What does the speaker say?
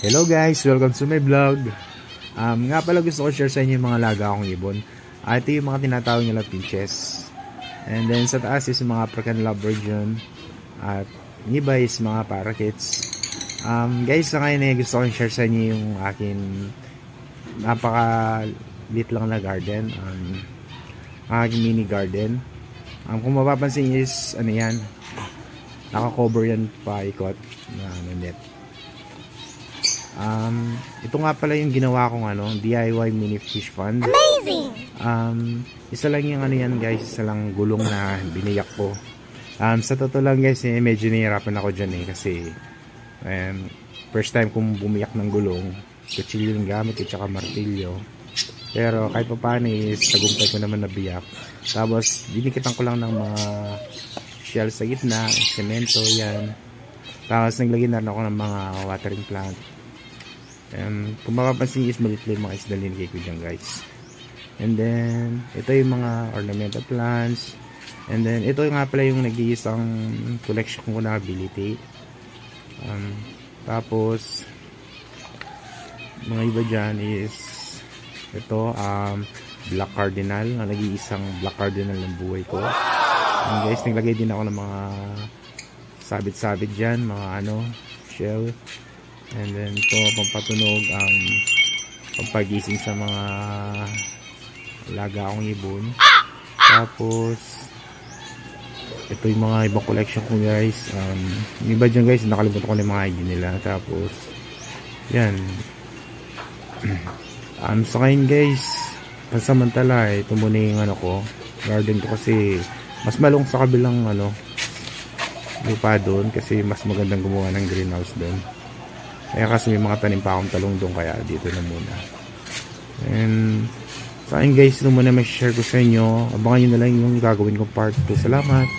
Hello guys, welcome to my vlog. Nga pala gusto ko share sa inyo yung mga alaga akong ibon. Ito yung mga tinatawag nila pinches. And then sa taas is mga African Lovebird. At yung iba is mga parakeets. Guys, sa ngayon gusto ko share sa inyo yung akin napaka-lit lang na garden. Aking mini garden. Kung mapapansin is ano yan, naka-cover yan paikot na net. Ito nga pala yung ginawa kong DIY mini fish pond. Amazing! Isa lang yung yan guys, isa lang gulong na biniyak ko. Sa totoo lang guys, medyo nahihirapan ako dyan kasi first time kong bumiyak ng gulong, kutsilyo yung gamit at saka martilyo. Pero kahit pa paano is tagumpay ko naman nabiyak. Tapos dinikitan ko lang ng mga shell sa gitna, semento yan. Tapos naglagay na ako ng mga watering plant. Kung mapapansin is maliit lang mga isda linigay ko dyan guys. And then ito yung mga ornamental plants. And then ito nga pala yung nag-iisang collection ko na ability. Tapos mga iba dyan is ito black cardinal, nag-iisang black cardinal ng buhay ko. And guys, naglagay din ako ng mga sabit-sabit dyan, mga shell. And then ito pampatunog ang pampagising sa mga alaga akong ibon. Tapos ito yung mga ibang collection ko guys. Yung iba dyan guys, nakalimutan ko na yung mga ID nila. Tapos yan. Sa ngayon guys, pansamantala ito muna yung garden ko kasi mas malong sa kabilang lupa doon kasi mas magandang gumawa ng greenhouse doon. Kaya kasi may mga tanim pa akong talong doon, kaya dito na muna. And sa akin guys, ito muna may share ko sa inyo. Abangan nyo na lang yung gagawin kong part 2. Salamat!